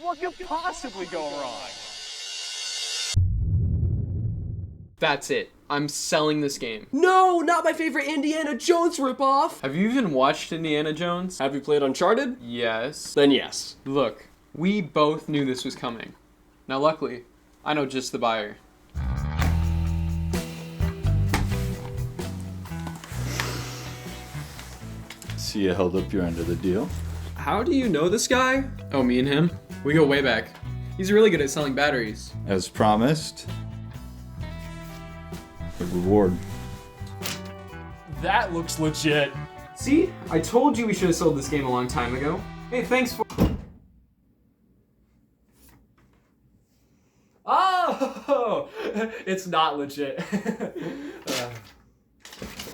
What could possibly go wrong? That's it. I'm selling this game. No, not my favorite Indiana Jones ripoff! Have you even watched Indiana Jones? Have you played Uncharted? Yes. Then yes. Look, we both knew this was coming. Now luckily, I know just the buyer. See, you held up your end of the deal. How do you know this guy? Oh, me and him? We go way back. He's really good at selling batteries. As promised, the reward. That looks legit. See? I told you we should have sold this game a long time ago. Hey, thanks for... Oh, it's not legit.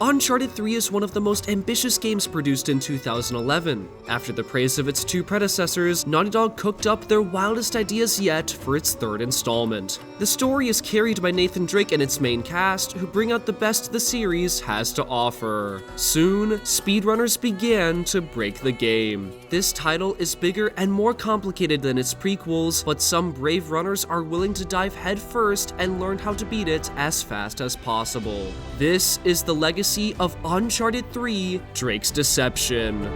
Uncharted 3 is one of the most ambitious games produced in 2011. After the praise of its two predecessors, Naughty Dog cooked up their wildest ideas yet for its third installment. The story is carried by Nathan Drake and its main cast, who bring out the best the series has to offer. Soon, speedrunners began to break the game. This title is bigger and more complicated than its prequels, but some brave runners are willing to dive headfirst and learn how to beat it as fast as possible. This is the legacy of Uncharted 3: Drake's Deception.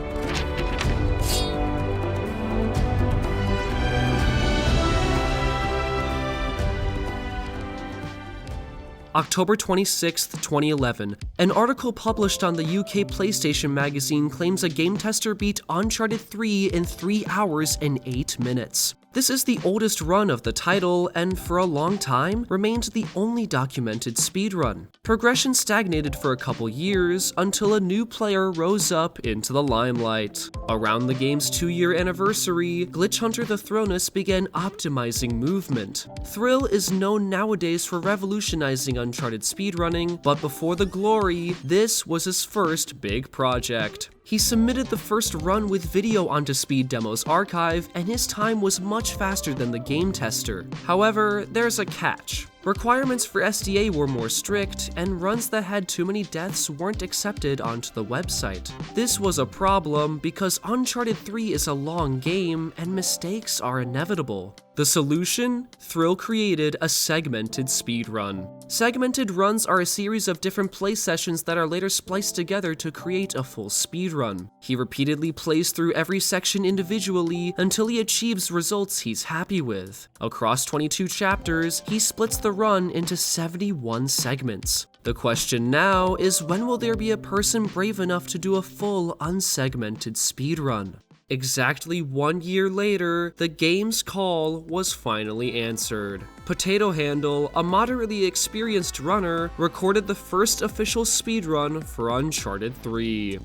October 26, 2011, an article published on the UK PlayStation magazine claims a game tester beat Uncharted 3 in 3 hours and 8 minutes. This is the oldest run of the title, and for a long time, remained the only documented speedrun. Progression stagnated for a couple years, until a new player rose up into the limelight. Around the game's 2-year anniversary, Glitch Hunter the Thronus began optimizing movement. Thrill is known nowadays for revolutionizing Uncharted speedrunning, but before the glory, this was his first big project. He submitted the first run with video onto Speed Demo's archive, and his time was much faster than the game tester. However, there's a catch. Requirements for SDA were more strict, and runs that had too many deaths weren't accepted onto the website. This was a problem because Uncharted 3 is a long game, and mistakes are inevitable. The solution? Thrill created a segmented speedrun. Segmented runs are a series of different play sessions that are later spliced together to create a full speedrun. He repeatedly plays through every section individually until he achieves results he's happy with. Across 22 chapters, he splits the run into 71 segments. The question now is, when will there be a person brave enough to do a full unsegmented speedrun? Exactly 1 year later, the game's call was finally answered. Potato Handle, a moderately experienced runner, recorded the first official speedrun for Uncharted 3.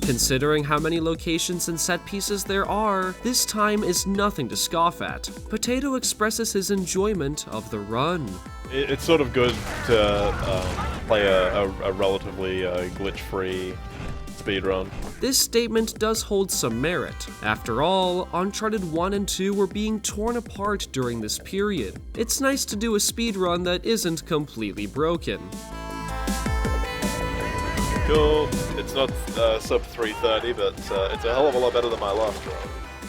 Considering how many locations and set pieces there are, this time is nothing to scoff at. Potato expresses his enjoyment of the run. It's sort of good to play a relatively glitch-free speedrun. This statement does hold some merit. After all, Uncharted 1 and 2 were being torn apart during this period. It's nice to do a speedrun that isn't completely broken. Cool. It's not sub 330, but it's a hell of a lot better than my last run.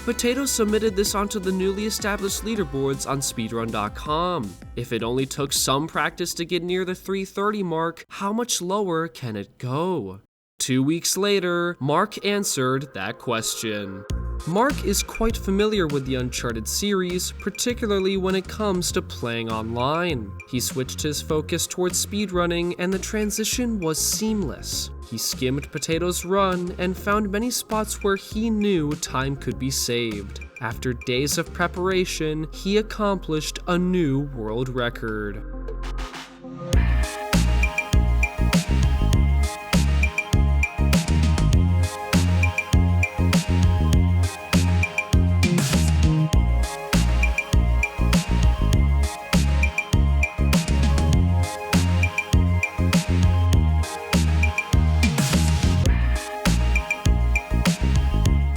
Potato submitted this onto the newly established leaderboards on speedrun.com. If it only took some practice to get near the 330 mark, how much lower can it go? 2 weeks later, Mark answered that question. Mark is quite familiar with the Uncharted series, particularly when it comes to playing online. He switched his focus towards speedrunning, and the transition was seamless. He skimmed Potato's run and found many spots where he knew time could be saved. After days of preparation, he accomplished a new world record.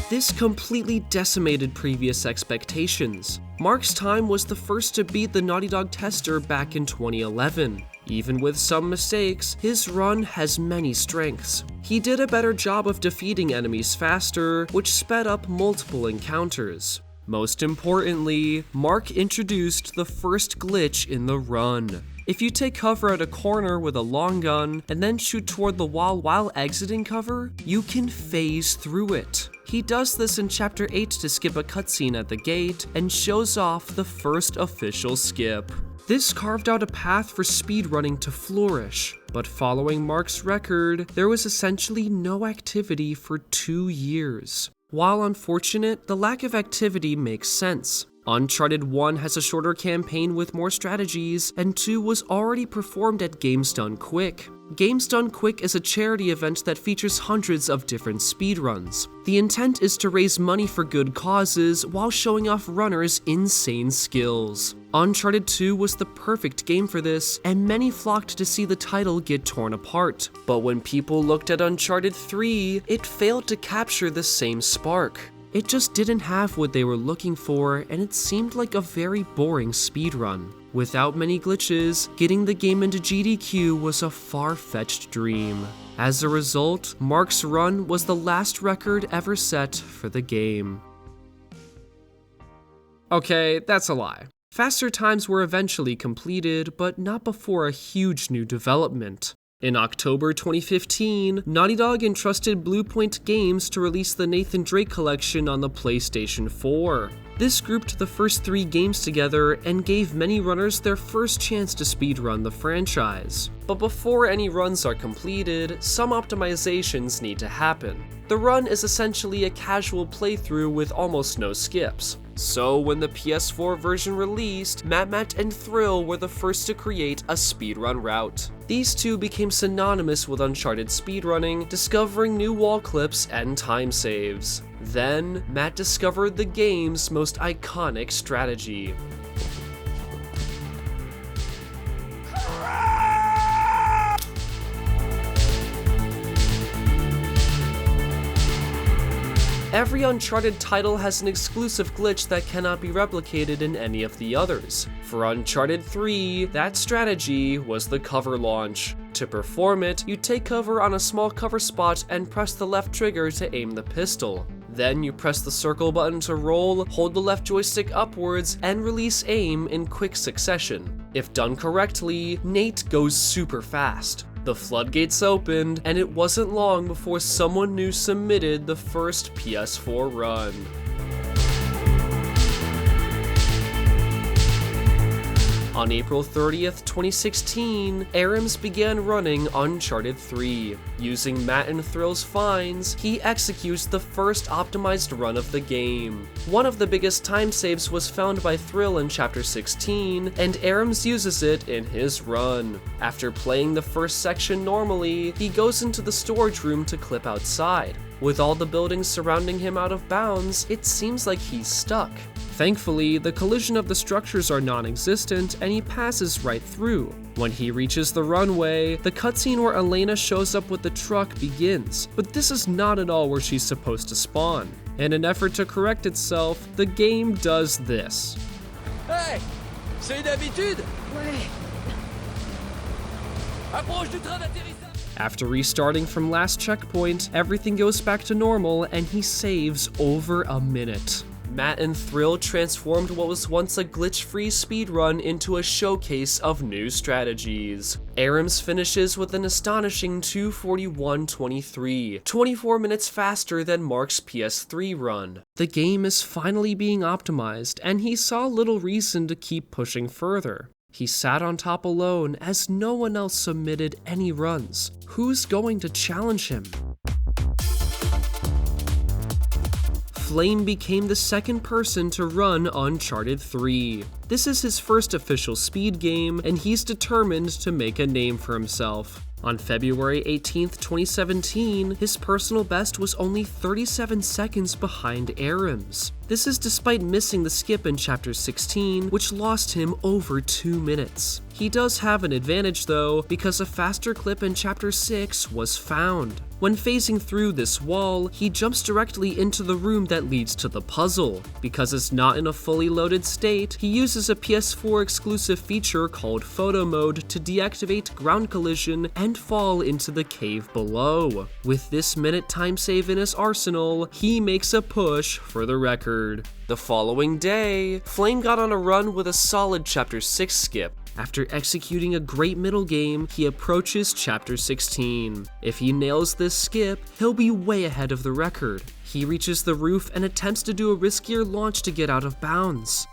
This completely decimated previous expectations. Mark's time was the first to beat the Naughty Dog tester back in 2011. Even with some mistakes, his run has many strengths. He did a better job of defeating enemies faster, which sped up multiple encounters. Most importantly, Mark introduced the first glitch in the run. If you take cover at a corner with a long gun and then shoot toward the wall while exiting cover, you can phase through it. He does this in Chapter 8 to skip a cutscene at the gate and shows off the first official skip. This carved out a path for speedrunning to flourish, but following Mark's record, there was essentially no activity for 2 years. While unfortunate, the lack of activity makes sense. Uncharted 1 has a shorter campaign with more strategies, and 2 was already performed at Games Done Quick. Games Done Quick is a charity event that features hundreds of different speedruns. The intent is to raise money for good causes while showing off runners' insane skills. Uncharted 2 was the perfect game for this, and many flocked to see the title get torn apart. But when people looked at Uncharted 3, it failed to capture the same spark. It just didn't have what they were looking for, and it seemed like a very boring speedrun. Without many glitches, getting the game into GDQ was a far-fetched dream. As a result, Mark's run was the last record ever set for the game. Okay, that's a lie. Faster times were eventually completed, but not before a huge new development. In October 2015, Naughty Dog entrusted Bluepoint Games to release the Nathan Drake collection on the PlayStation 4. This grouped the first 3 games together and gave many runners their first chance to speedrun the franchise. But before any runs are completed, some optimizations need to happen. The run is essentially a casual playthrough with almost no skips. So when the PS4 version released, MattMatt and Thrill were the first to create a speedrun route. These two became synonymous with Uncharted speedrunning, discovering new wall clips and time saves. Then, Matt discovered the game's most iconic strategy. Every Uncharted title has an exclusive glitch that cannot be replicated in any of the others. For Uncharted 3, that strategy was the cover launch. To perform it, you take cover on a small cover spot and press the left trigger to aim the pistol. Then you press the circle button to roll, hold the left joystick upwards, and release aim in quick succession. If done correctly, Nate goes super fast. The floodgates opened, and it wasn't long before someone new submitted the first PS4 run. On April 30th, 2016, Arims began running Uncharted 3. Using Matt and Thrill's finds, he executes the first optimized run of the game. One of the biggest time saves was found by Thrill in Chapter 16, and Arims uses it in his run. After playing the first section normally, he goes into the storage room to clip outside. With all the buildings surrounding him out of bounds, it seems like he's stuck. Thankfully, the collision of the structures are non-existent, and he passes right through. When he reaches the runway, the cutscene where Elena shows up with the truck begins, but this is not at all where she's supposed to spawn. In an effort to correct itself, the game does this. Hey! C'est une habitude! Ouais. Approche du train d'atterrissage! After restarting from last checkpoint, everything goes back to normal and he saves over a minute. Matt and Thrill transformed what was once a glitch-free speedrun into a showcase of new strategies. Arims finishes with an astonishing 2:41:23, 24 minutes faster than Mark's PS3 run. The game is finally being optimized, and he saw little reason to keep pushing further. He sat on top alone as no one else submitted any runs. Who's going to challenge him? Flame became the second person to run Uncharted 3. This is his first official speed game, and he's determined to make a name for himself. On February 18th, 2017, his personal best was only 37 seconds behind Arims. This is despite missing the skip in Chapter 16, which lost him over 2 minutes. He does have an advantage though, because a faster clip in Chapter 6 was found. When phasing through this wall, he jumps directly into the room that leads to the puzzle. Because it's not in a fully loaded state, he uses uses a PS4 exclusive feature called Photo Mode to deactivate ground collision and fall into the cave below. With this minute time save in his arsenal, he makes a push for the record. The following day, Flame got on a run with a solid Chapter 6 skip. After executing a great middle game, he approaches Chapter 16. If he nails this skip, he'll be way ahead of the record. He reaches the roof and attempts to do a riskier launch to get out of bounds,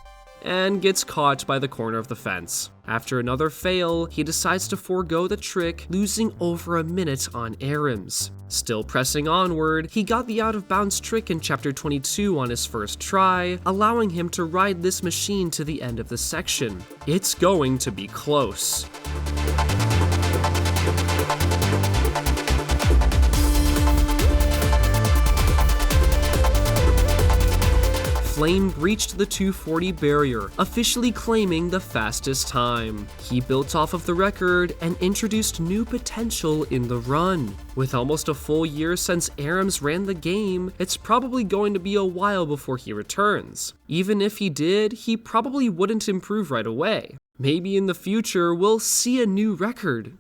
and gets caught by the corner of the fence. After another fail, he decides to forego the trick, losing over a minute on Arims. Still pressing onward, he got the out of bounds trick in Chapter 22 on his first try, allowing him to ride this machine to the end of the section. It's going to be close. Flame breached the 240 barrier, officially claiming the fastest time. He built off of the record and introduced new potential in the run. With almost a full year since Arims ran the game, it's probably going to be a while before he returns. Even if he did, he probably wouldn't improve right away. Maybe in the future we'll see a new record.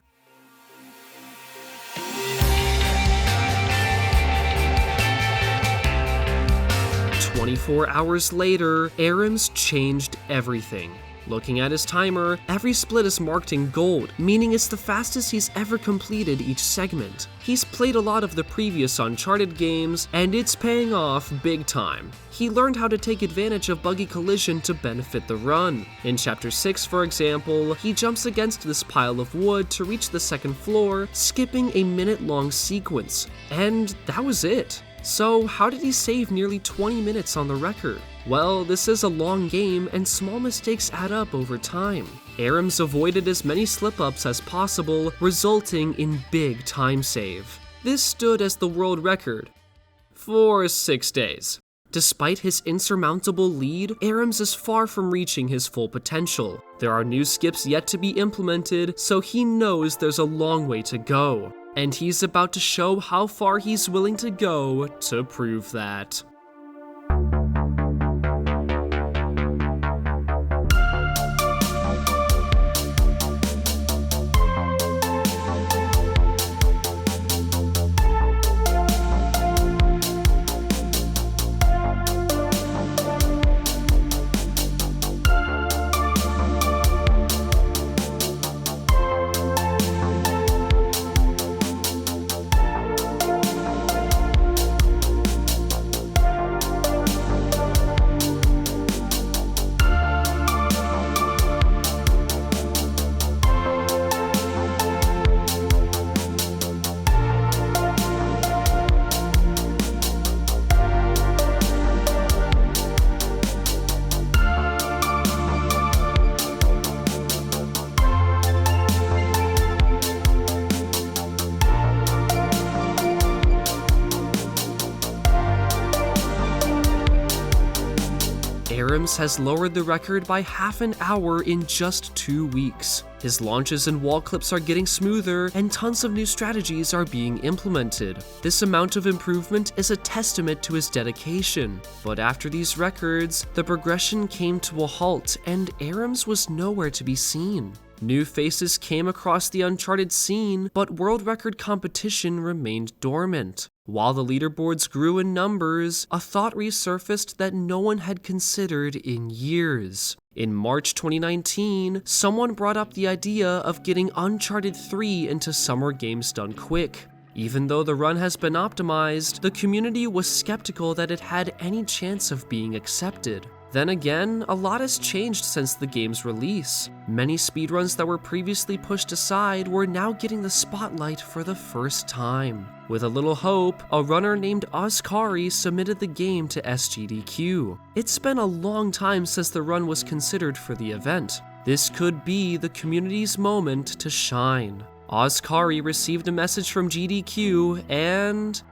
24 hours later, Arims changed everything. Looking at his timer, every split is marked in gold, meaning it's the fastest he's ever completed each segment. He's played a lot of the previous Uncharted games, and it's paying off big time. He learned how to take advantage of buggy collision to benefit the run. In Chapter 6, for example, he jumps against this pile of wood to reach the second floor, skipping a minute-long sequence. And that was it. So how did he save nearly 20 minutes on the record? Well, this is a long game and small mistakes add up over time. Arims avoided as many slip-ups as possible, resulting in big time save. This stood as the world record for 6 days. Despite his insurmountable lead, Arims is far from reaching his full potential. There are new skips yet to be implemented, so he knows there's a long way to go. And he's about to show how far he's willing to go to prove that. Arims has lowered the record by half an hour in just 2 weeks. His launches and wall clips are getting smoother, and tons of new strategies are being implemented. This amount of improvement is a testament to his dedication. But after these records, the progression came to a halt, and Arims was nowhere to be seen. New faces came across the Uncharted scene, but world record competition remained dormant. While the leaderboards grew in numbers, a thought resurfaced that no one had considered in years. In March 2019, someone brought up the idea of getting Uncharted 3 into Summer Games Done Quick. Even though the run has been optimized, the community was skeptical that it had any chance of being accepted. Then again, a lot has changed since the game's release. Many speedruns that were previously pushed aside were now getting the spotlight for the first time. With a little hope, a runner named Osskari submitted the game to SGDQ. It's been a long time since the run was considered for the event. This could be the community's moment to shine. Osskari received a message from GDQ and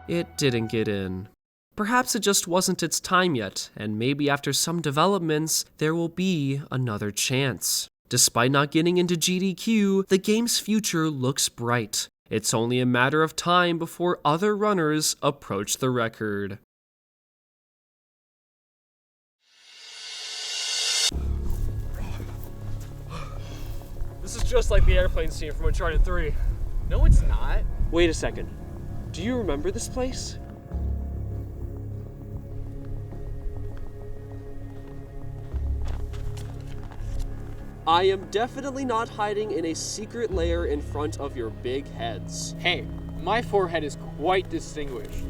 it didn't get in. Perhaps it just wasn't its time yet, and maybe after some developments, there will be another chance. Despite not getting into GDQ, the game's future looks bright. It's only a matter of time before other runners approach the record. This is just like the airplane scene from Uncharted 3. No, it's not. Wait a second. Do you remember this place? I am definitely not hiding in a secret lair in front of your big heads. Hey, my forehead is quite distinguished.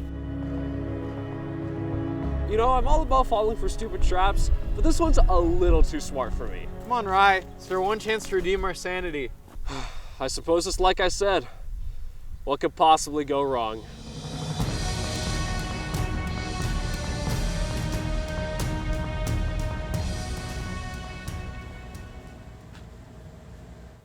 You know, I'm all about falling for stupid traps, but this one's a little too smart for me. Come on, Rye. It's our one chance to redeem our sanity. I suppose it's like I said. What could possibly go wrong?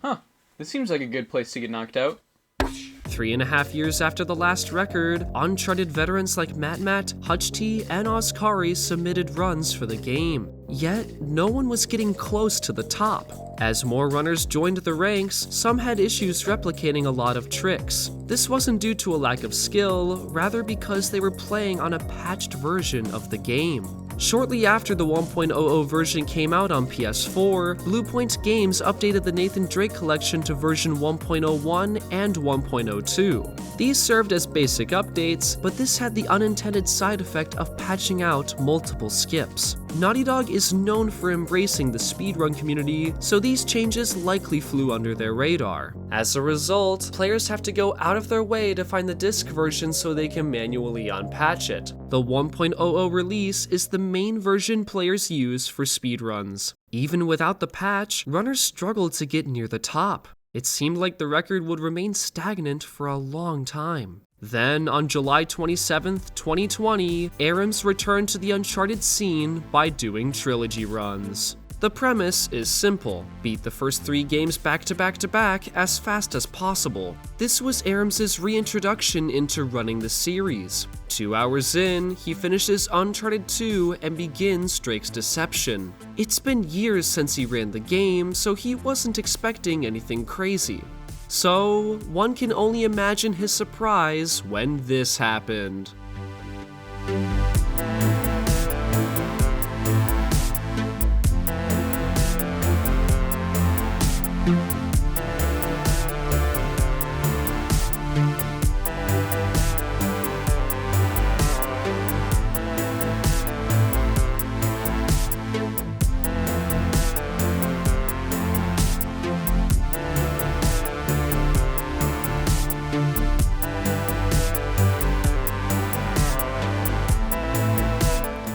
Huh. This seems like a good place to get knocked out. 3.5 years after the last record, Uncharted veterans like MattMatt, Hutch-T, and Osskari submitted runs for the game. Yet, no one was getting close to the top. As more runners joined the ranks, some had issues replicating a lot of tricks. This wasn't due to a lack of skill, rather because they were playing on a patched version of the game. Shortly after the 1.00 version came out on PS4, Bluepoint Games updated the Nathan Drake collection to version 1.01 and 1.02. These served as basic updates, but this had the unintended side effect of patching out multiple skips. Naughty Dog is known for embracing the speedrun community, so these changes likely flew under their radar. As a result, players have to go out of their way to find the disc version so they can manually unpatch it. The 1.00 release is the main version players use for speedruns. Even without the patch, runners struggled to get near the top. It seemed like the record would remain stagnant for a long time. Then, on July 27th, 2020, Arims returned to the Uncharted scene by doing trilogy runs. The premise is simple: beat the first 3 games back to back to back as fast as possible. This was Arams's reintroduction into running the series. 2 hours in, he finishes Uncharted 2 and begins Drake's Deception. It's been years since he ran the game, so he wasn't expecting anything crazy. So, one can only imagine his surprise when this happened.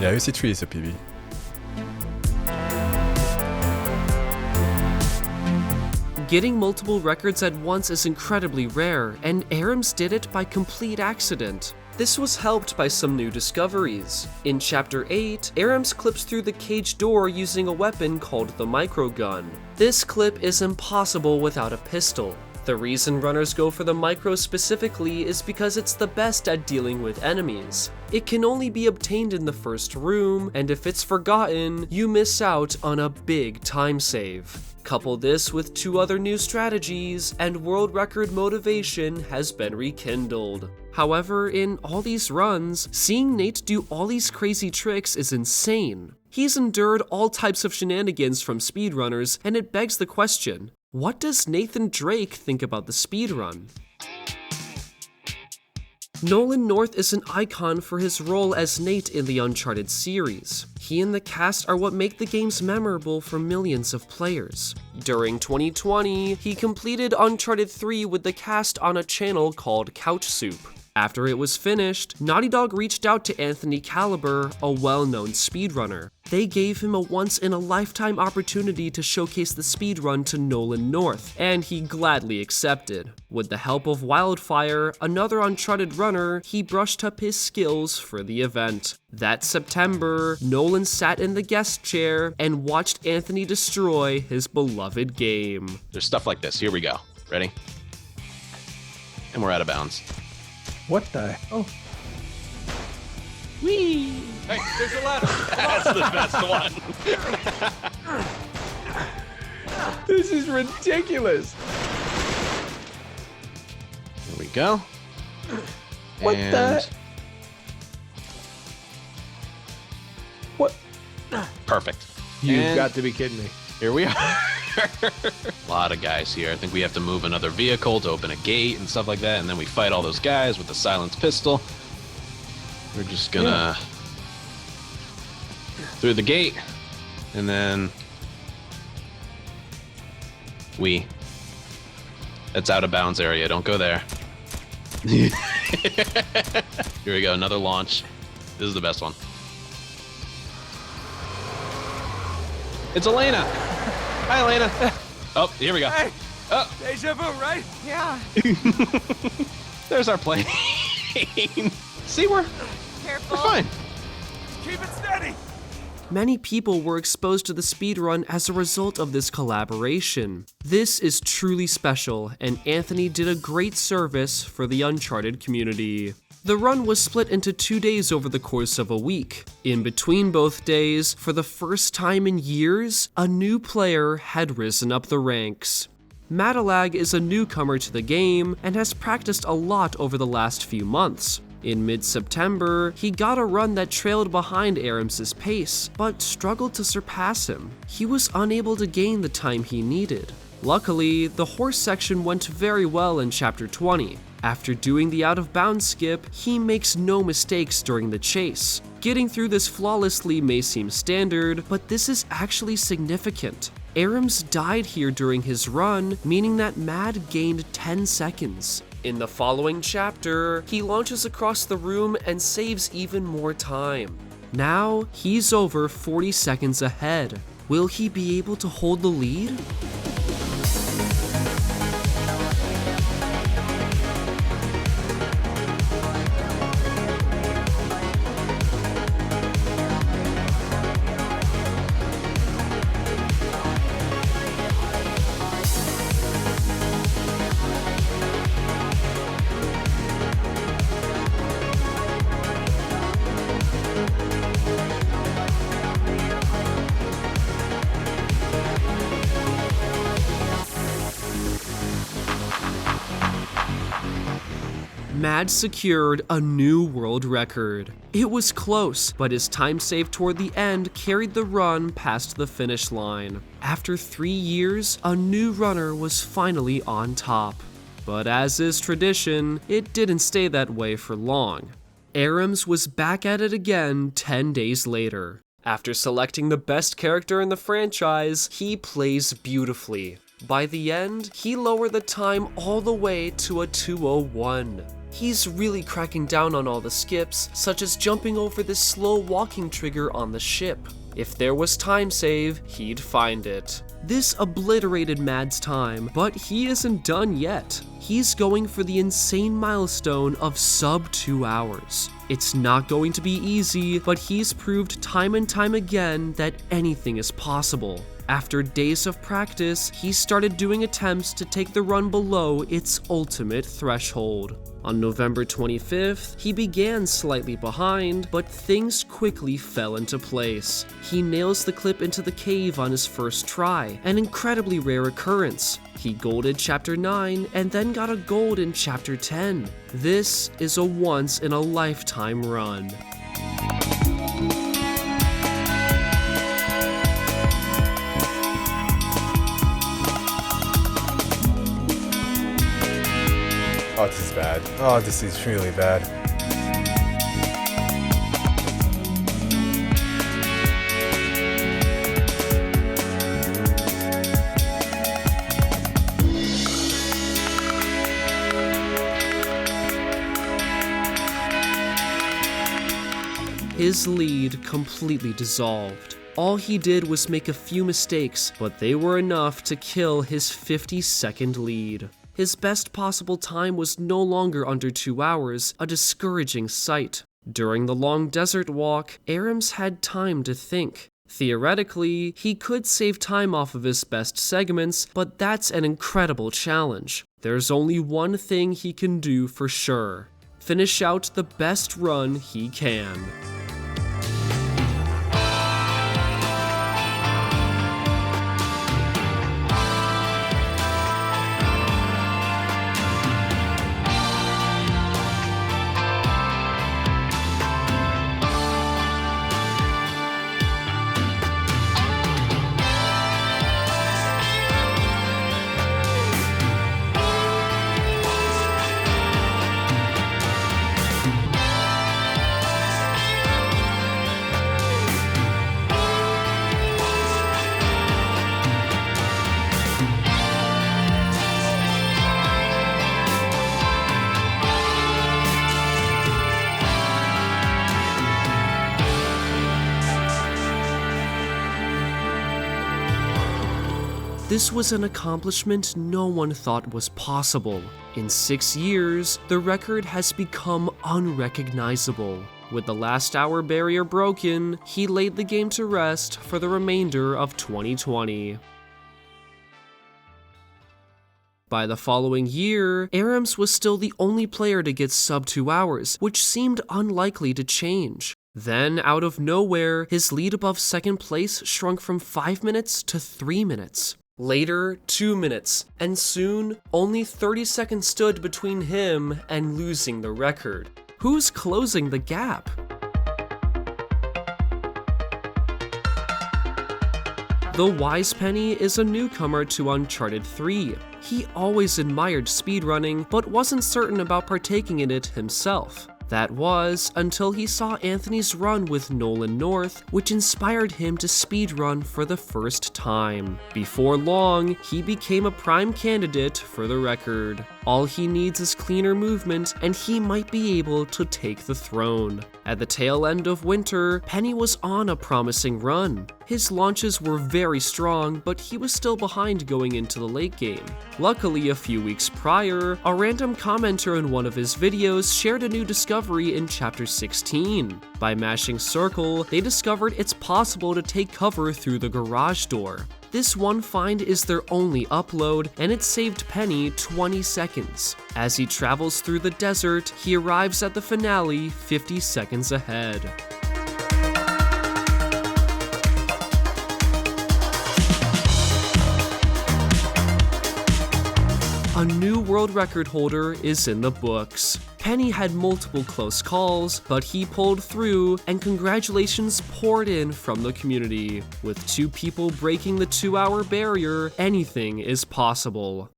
Il a réussi à tuer ce PB. Getting multiple records at once is incredibly rare, and Arims did it by complete accident. This was helped by some new discoveries. In Chapter 8, Arims clips through the cage door using a weapon called the microgun. This clip is impossible without a pistol. The reason runners go for the micro specifically is because it's the best at dealing with enemies. It can only be obtained in the first room, and if it's forgotten, you miss out on a big time save. Couple this with 2 other new strategies, and world record motivation has been rekindled. However, in all these runs, seeing Nate do all these crazy tricks is insane. He's endured all types of shenanigans from speedrunners, and it begs the question: what does Nathan Drake think about the speedrun? Nolan North is an icon for his role as Nate in the Uncharted series. He and the cast are what make the games memorable for millions of players. During 2020, he completed Uncharted 3 with the cast on a channel called Couch Soup. After it was finished, Naughty Dog reached out to AnthonyCaliber, a well-known speedrunner. They gave him a once-in-a-lifetime opportunity to showcase the speedrun to Nolan North, and he gladly accepted. With the help of Wildfire, another Uncharted runner, he brushed up his skills for the event. That September, Nolan sat in the guest chair and watched Anthony destroy his beloved game. There's stuff like this. Here we go. Ready? And we're out of bounds. What the? Oh. Whee! Hey, there's a ladder. That's the best one. This is ridiculous. Here we go. What the? What? Perfect. You've And got to be kidding me. here we are. A lot of guys here. I think we have to move another vehicle to open a gate and stuff like that, and then we fight all those guys with the silenced pistol. We're just gonna through the gate, and then that's out of bounds area. Don't go there. Here we go, another launch. This is the best one. It's Elena. Hi, Elena. Oh, here we go. Hey, Oh, deja vu, right? Yeah. there's our plane. See, we're fine. Keep it steady. Many people were exposed to the speedrun as a result of this collaboration. This is truly special, and Anthony did a great service for the Uncharted community. The run was split into 2 days over the course of a week. In between both days, for the first time in years, a new player had risen up the ranks. MattMatt is a newcomer to the game and has practiced a lot over the last few months. In mid-September, he got a run that trailed behind Aram's pace, but struggled to surpass him. He was unable to gain the time he needed. Luckily, the horse section went very well in Chapter 20. After doing the out-of-bounds skip, he makes no mistakes during the chase. Getting through this flawlessly may seem standard, but this is actually significant. Aram's died here during his run, meaning that Mad gained 10 seconds. In the following chapter, he launches across the room and saves even more time. Now, he's over 40 seconds ahead. Will he be able to hold the lead? Mad secured a new world record. It was close, but his time saved toward the end carried the run past the finish line. After 3 years, a new runner was finally on top. But as is tradition, it didn't stay that way for long. Aram's was back at it again 10 days later. After selecting the best character in the franchise, he plays beautifully. By the end, he lowered the time all the way to a 2:01. He's really cracking down on all the skips, such as jumping over this slow walking trigger on the ship. If there was time save, he'd find it. This obliterated Mad's time, but he isn't done yet. He's going for the insane milestone of sub 2 hours. It's not going to be easy, but he's proved time and time again that anything is possible. After days of practice, he started doing attempts to take the run below its ultimate threshold. On November 25th, he began slightly behind, but things quickly fell into place. He nails the clip into the cave on his first try, an incredibly rare occurrence. He golded Chapter 9 and then got a gold in Chapter 10. This is a once-in-a-lifetime run. Oh, this is bad. Oh, this is really bad. His lead completely dissolved. All he did was make a few mistakes, but they were enough to kill his 50-second lead. His best possible time was no longer under 2 hours, a discouraging sight. During the long desert walk, Aram's had time to think. Theoretically, he could save time off of his best segments, but that's an incredible challenge. There's only one thing he can do for sure: finish out the best run he can. This was an accomplishment no one thought was possible. In 6 years, the record has become unrecognizable. With the last hour barrier broken, he laid the game to rest for the remainder of 2020. By the following year, Arems was still the only player to get sub 2 hours, which seemed unlikely to change. Then, out of nowhere, his lead above second place shrunk from 5 minutes to 3 minutes. Later, 2 minutes, and soon, only 30 seconds stood between him and losing the record. Who's closing the gap? TheWisePenney is a newcomer to Uncharted 3. He always admired speedrunning, but wasn't certain about partaking in it himself. That was until he saw Anthony's run with Nolan North, which inspired him to speedrun for the first time. Before long, he became a prime candidate for the record. All he needs is cleaner movement, and he might be able to take the throne. At the tail end of winter, Penny was on a promising run. His launches were very strong, but he was still behind going into the late game. Luckily, a few weeks prior, a random commenter in one of his videos shared a new discovery in Chapter 16. By mashing circle, they discovered it's possible to take cover through the garage door. This one find is their only upload, and it saved Penny 20 seconds. As he travels through the desert, he arrives at the finale 50 seconds ahead. A new world record holder is in the books. Penny had multiple close calls, but he pulled through, and congratulations poured in from the community. With 2 people breaking the 2-hour barrier, anything is possible.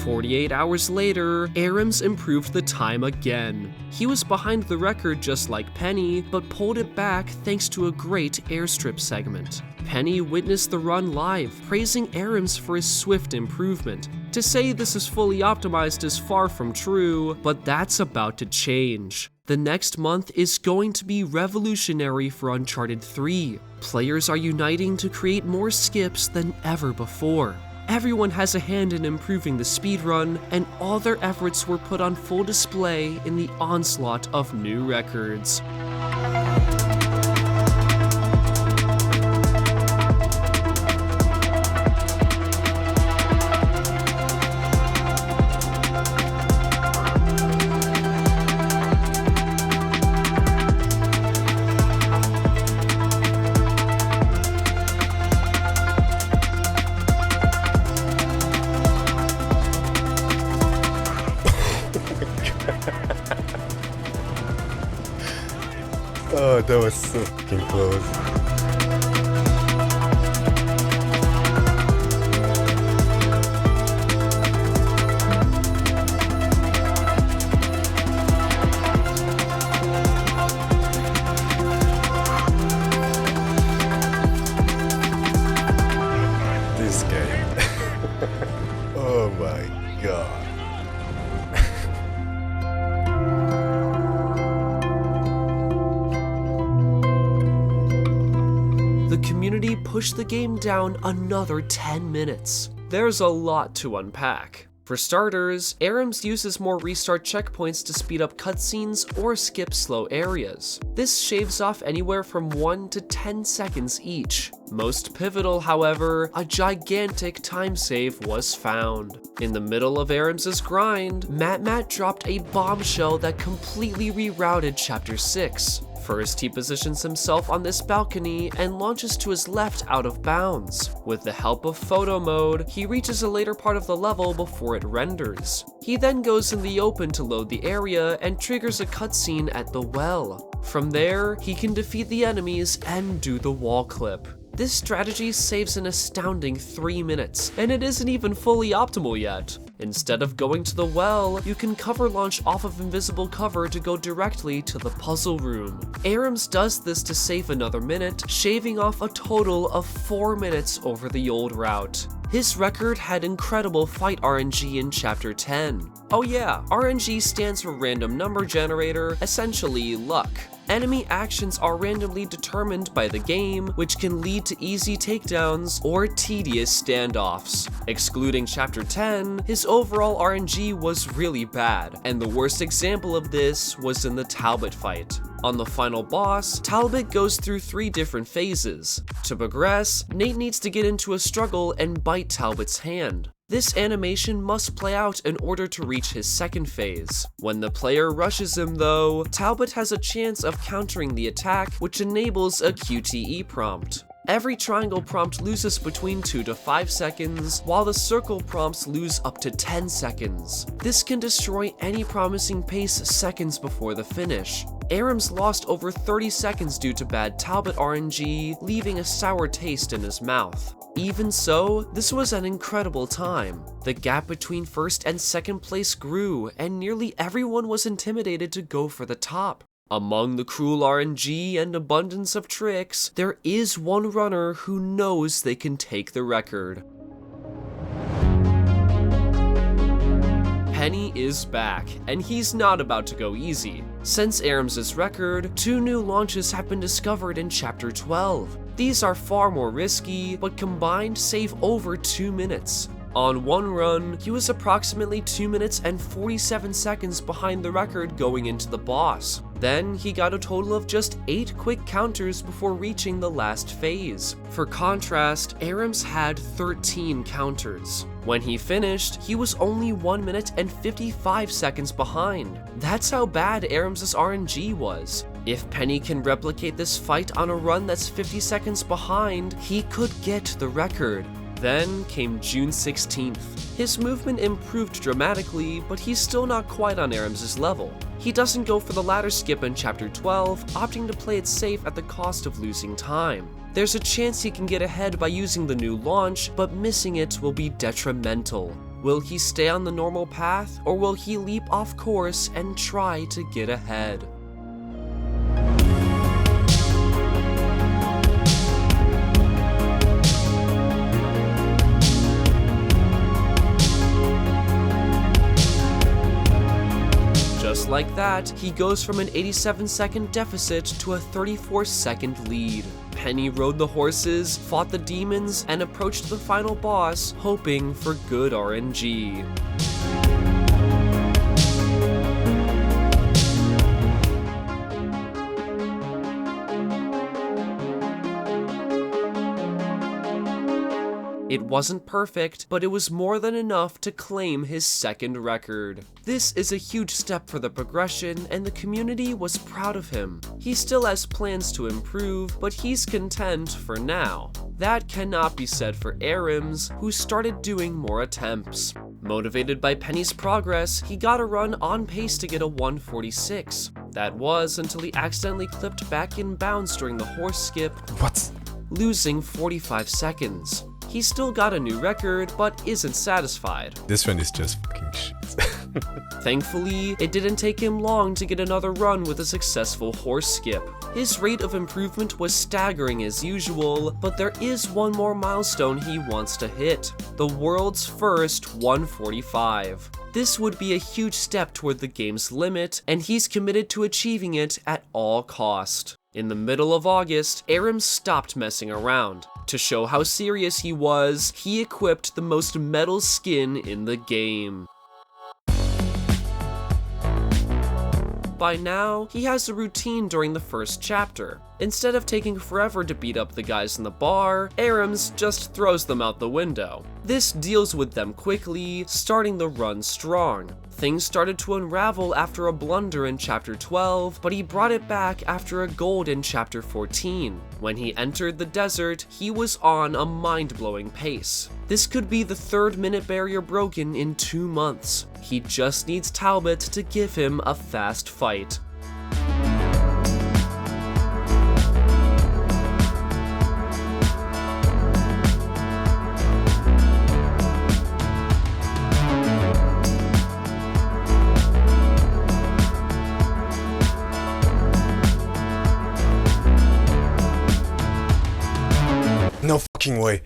"48 hours later, Arems improved the time again. He was behind the record just like Penny, but pulled it back thanks to a great airstrip segment. Penny witnessed the run live, praising Arems for his swift improvement. To say this is fully optimized is far from true, but that's about to change. The next month is going to be revolutionary for Uncharted 3. Players are uniting to create more skips than ever before. Everyone has a hand in improving the speedrun, and all their efforts were put on full display in the onslaught of new records. Oh, that was so fucking close. This game. Oh my god. The community pushed the game down another 10 minutes. There's a lot to unpack. For starters, Arems uses more restart checkpoints to speed up cutscenes or skip slow areas. This shaves off anywhere from 1 to 10 seconds each. Most pivotal, however, a gigantic time save was found. In the middle of Arems' grind, MattMatt dropped a bombshell that completely rerouted Chapter 6. First, he positions himself on this balcony and launches to his left out of bounds. With the help of photo mode, he reaches a later part of the level before it renders. He then goes in the open to load the area and triggers a cutscene at the well. From there, he can defeat the enemies and do the wall clip. This strategy saves an astounding 3 minutes, and it isn't even fully optimal yet. Instead of going to the well, you can cover launch off of invisible cover to go directly to the puzzle room. Arems does this to save another minute, shaving off a total of 4 minutes over the old route. His record had incredible fight RNG in Chapter 10. Oh yeah, RNG stands for Random Number Generator, essentially luck. Enemy actions are randomly determined by the game, which can lead to easy takedowns or tedious standoffs. Excluding Chapter 10, his overall RNG was really bad, and the worst example of this was in the Talbot fight. On the final boss, Talbot goes through 3 different phases. To progress, Nate needs to get into a struggle and bite Talbot's hand. This animation must play out in order to reach his second phase. When the player rushes him though, Talbot has a chance of countering the attack, which enables a QTE prompt. Every triangle prompt loses between 2 to 5 seconds, while the circle prompts lose up to 10 seconds. This can destroy any promising pace seconds before the finish. Aram's lost over 30 seconds due to bad Talbot RNG, leaving a sour taste in his mouth. Even so, this was an incredible time. The gap between first and second place grew, and nearly everyone was intimidated to go for the top. Among the cruel RNG and abundance of tricks, there is one runner who knows they can take the record. Penny is back, and he's not about to go easy. Since Aram's record, 2 new launches have been discovered in Chapter 12. These are far more risky, but combined save over 2 minutes. On one run, he was approximately 2 minutes and 47 seconds behind the record going into the boss. Then, he got a total of just 8 quick counters before reaching the last phase. For contrast, Aram's had 13 counters. When he finished, he was only 1 minute and 55 seconds behind. That's how bad Aram's RNG was. If Penny can replicate this fight on a run that's 50 seconds behind, he could get the record. Then came June 16th. His movement improved dramatically, but he's still not quite on Aram's level. He doesn't go for the ladder skip in Chapter 12, opting to play it safe at the cost of losing time. There's a chance he can get ahead by using the new launch, but missing it will be detrimental. Will he stay on the normal path, or will he leap off course and try to get ahead? Just like that, he goes from an 87-second deficit to a 34-second lead. Penny rode the horses, fought the demons, and approached the final boss, hoping for good RNG. It wasn't perfect, but it was more than enough to claim his second record. This is a huge step for the progression, and the community was proud of him. He still has plans to improve, but he's content for now. That cannot be said for Aram's, who started doing more attempts. Motivated by Penny's progress, he got a run on pace to get a 146. That was until he accidentally clipped back in bounds during the horse skip, losing 45 seconds. He still got a new record, but isn't satisfied. This one is just fucking shit. Thankfully, it didn't take him long to get another run with a successful horse skip. His rate of improvement was staggering as usual, but there is one more milestone he wants to hit: the world's first 145. This would be a huge step toward the game's limit, and he's committed to achieving it at all cost. In the middle of August, Aram stopped messing around. To show how serious he was, he equipped the most metal skin in the game. By now, he has a routine during the first chapter. Instead of taking forever to beat up the guys in the bar, Aram's just throws them out the window. This deals with them quickly, starting the run strong. Things started to unravel after a blunder in Chapter 12, but he brought it back after a gold in Chapter 14. When he entered the desert, he was on a mind-blowing pace. This could be the 3rd minute barrier broken in 2 months. He just needs Talbot to give him a fast fight. No fucking way.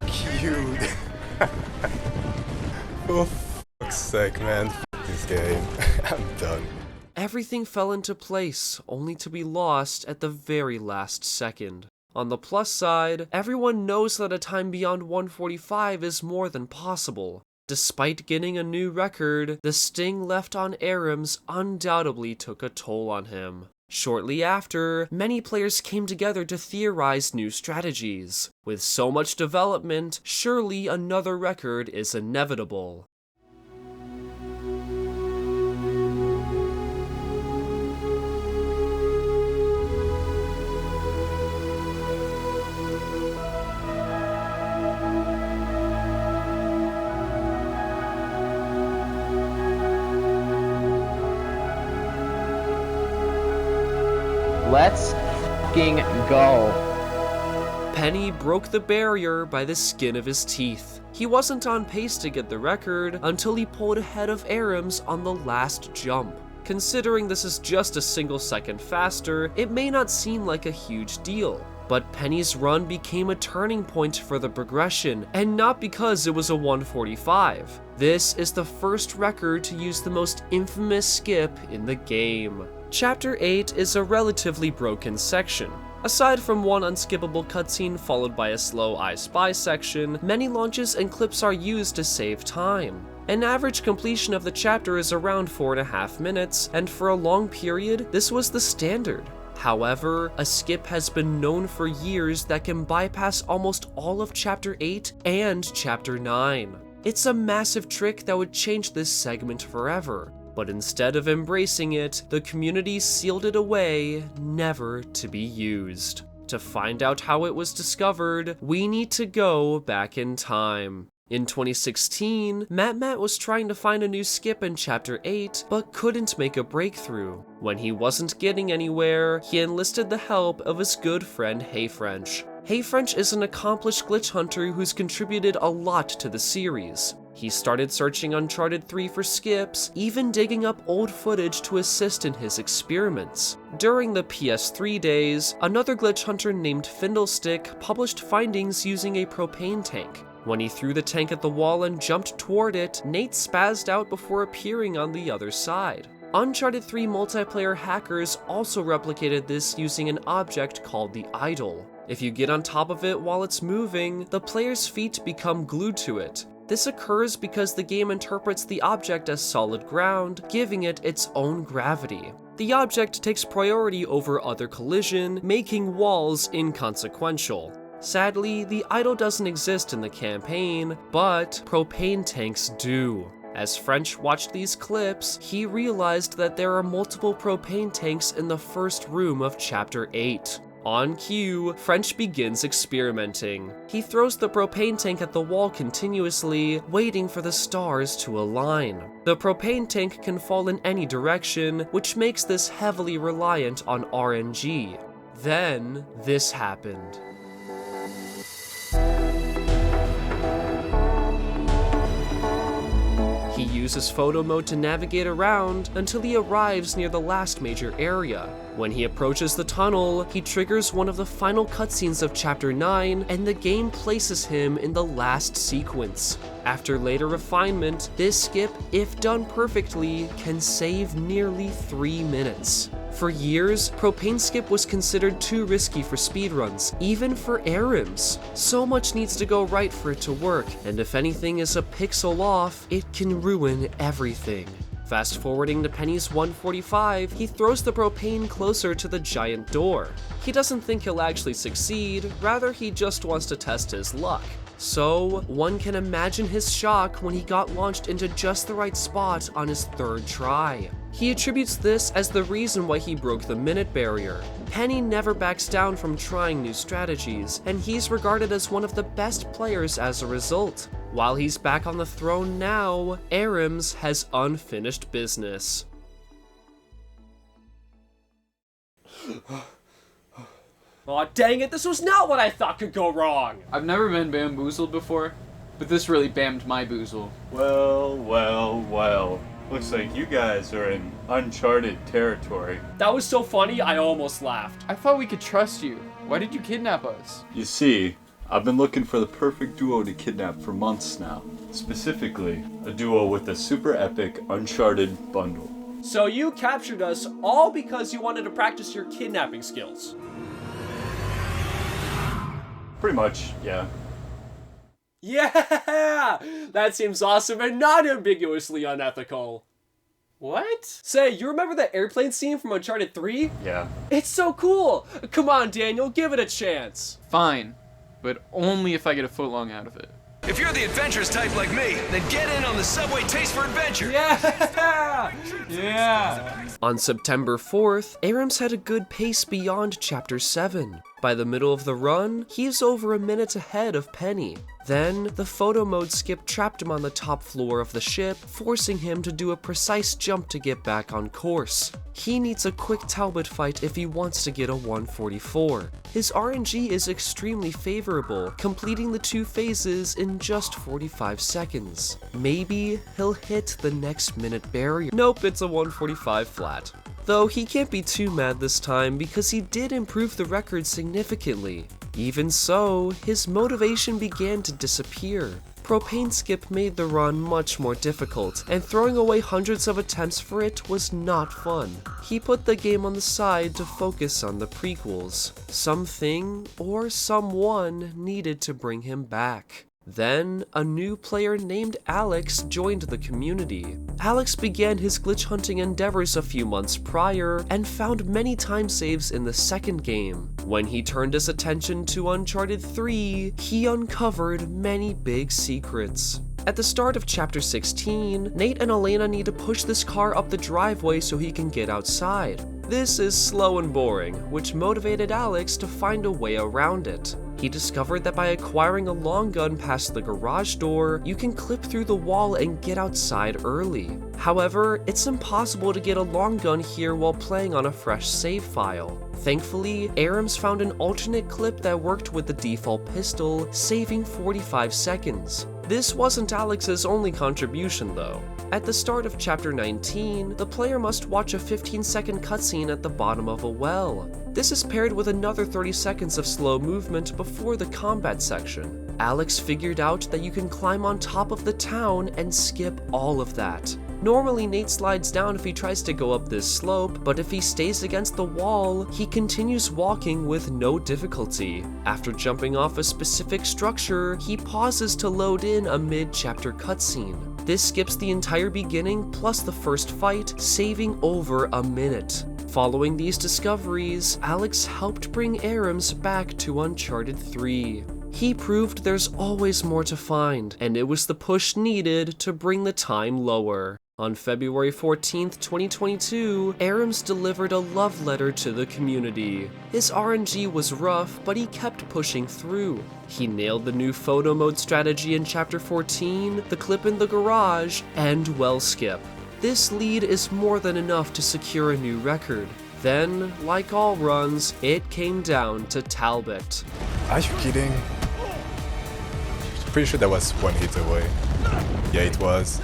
Fuck you. Oh fuck's sake, man. F this game. I'm done. Everything fell into place, only to be lost at the very last second. On the plus side, everyone knows that a time beyond 1:45 is more than possible. Despite getting a new record, the sting left on Aram's undoubtedly took a toll on him. Shortly after, many players came together to theorize new strategies. With so much development, surely another record is inevitable. Let's f***ing go. Penny broke the barrier by the skin of his teeth. He wasn't on pace to get the record until he pulled ahead of Aram's on the last jump. Considering this is just a single second faster, it may not seem like a huge deal. But Penny's run became a turning point for the progression, and not because it was a 1:45. This is the first record to use the most infamous skip in the game. Chapter 8 is a relatively broken section. Aside from one unskippable cutscene followed by a slow I Spy section, many launches and clips are used to save time. An average completion of the chapter is around 4.5 minutes, and for a long period, this was the standard. However, a skip has been known for years that can bypass almost all of Chapter 8 and Chapter 9. It's a massive trick that would change this segment forever. But instead of embracing it, the community sealed it away, never to be used. To find out how it was discovered, we need to go back in time. In 2016, MattMatt was trying to find a new skip in Chapter 8, but couldn't make a breakthrough. When he wasn't getting anywhere, he enlisted the help of his good friend HeyFrench. HeyFrench is an accomplished glitch hunter who's contributed a lot to the series. He started searching Uncharted 3 for skips, even digging up old footage to assist in his experiments. During the PS3 days, another glitch hunter named Findlestick published findings using a propane tank. When he threw the tank at the wall and jumped toward it, Nate spazzed out before appearing on the other side. Uncharted 3 multiplayer hackers also replicated this using an object called the Idol. If you get on top of it while it's moving, the player's feet become glued to it. This occurs because the game interprets the object as solid ground, giving it its own gravity. The object takes priority over other collision, making walls inconsequential. Sadly, the idol doesn't exist in the campaign, but propane tanks do. As French watched these clips, he realized that there are multiple propane tanks in the first room of Chapter 8. On cue, French begins experimenting. He throws the propane tank at the wall continuously, waiting for the stars to align. The propane tank can fall in any direction, which makes this heavily reliant on RNG. Then, this happened. He uses photo mode to navigate around until he arrives near the last major area. When he approaches the tunnel, he triggers one of the final cutscenes of Chapter 9, and the game places him in the last sequence. After later refinement, this skip, if done perfectly, can save nearly 3 minutes. For years, propane skip was considered too risky for speedruns, even for Aram's. So much needs to go right for it to work, and if anything is a pixel off, it can ruin everything. Fast forwarding to Penny's 1:45, he throws the propane closer to the giant door. He doesn't think he'll actually succeed, rather he just wants to test his luck. So, one can imagine his shock when he got launched into just the right spot on his 3rd try. He attributes this as the reason why he broke the minute barrier. Penny never backs down from trying new strategies, and he's regarded as one of the best players as a result. While he's back on the throne now, Aram's has unfinished business. Aw, dang it, this was not what I thought could go wrong! I've never been bamboozled before, but this really bammed my boozle. Well, well, well. Looks like you guys are in uncharted territory. That was so funny, I almost laughed. I thought we could trust you. Why did you kidnap us? You see, I've been looking for the perfect duo to kidnap for months now. Specifically, a duo with a super epic Uncharted bundle. So you captured us all because you wanted to practice your kidnapping skills. Pretty much, yeah. Yeah! That seems awesome and not ambiguously unethical. What? Say, you remember that airplane scene from Uncharted 3? Yeah. It's so cool! Come on, Daniel, give it a chance. Fine, but only if I get a footlong out of it. If you're the adventurous type like me, then get in on the Subway Taste for Adventure. Yeah! Yeah! On September 4th, Arams had a good pace beyond Chapter 7. By the middle of the run, he's over a minute ahead of Penny. Then, the photo mode skip trapped him on the top floor of the ship, forcing him to do a precise jump to get back on course. He needs a quick Talbot fight if he wants to get a 144. His RNG is extremely favorable, completing the 2 phases in just 45 seconds. Maybe he'll hit the next minute barrier. Nope, it's a 145 flat. Though he can't be too mad this time because he did improve the record significantly. Even so, his motivation began to disappear. Propane skip made the run much more difficult, and throwing away hundreds of attempts for it was not fun. He put the game on the side to focus on the prequels. Something or someone needed to bring him back. Then, a new player named Alex joined the community. Alex began his glitch hunting endeavors a few months prior and found many time saves in the second game. When he turned his attention to Uncharted 3, he uncovered many big secrets. At the start of Chapter 16, Nate and Elena need to push this car up the driveway so he can get outside. This is slow and boring, which motivated Alex to find a way around it. He discovered that by acquiring a long gun past the garage door, you can clip through the wall and get outside early. However, it's impossible to get a long gun here while playing on a fresh save file. Thankfully, Arams found an alternate clip that worked with the default pistol, saving 45 seconds. This wasn't Alex's only contribution though. At the start of Chapter 19, the player must watch a 15-second cutscene at the bottom of a well. This is paired with another 30 seconds of slow movement before the combat section. Alex figured out that you can climb on top of the town and skip all of that. Normally, Nate slides down if he tries to go up this slope, but if he stays against the wall, he continues walking with no difficulty. After jumping off a specific structure, he pauses to load in a mid-chapter cutscene. This skips the entire beginning plus the first fight, saving over a minute. Following these discoveries, Alex helped bring Arams back to Uncharted 3. He proved there's always more to find, and it was the push needed to bring the time lower. On February 14th, 2022, Arams delivered a love letter to the community. His RNG was rough, but he kept pushing through. He nailed the new photo mode strategy in Chapter 14, the clip in the garage, and well skip. This lead is more than enough to secure a new record. Then, like all runs, it came down to Talbot. Are you kidding? Pretty sure that was one hit away. Yeah, it was.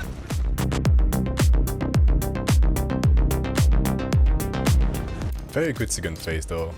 Very good second phase though.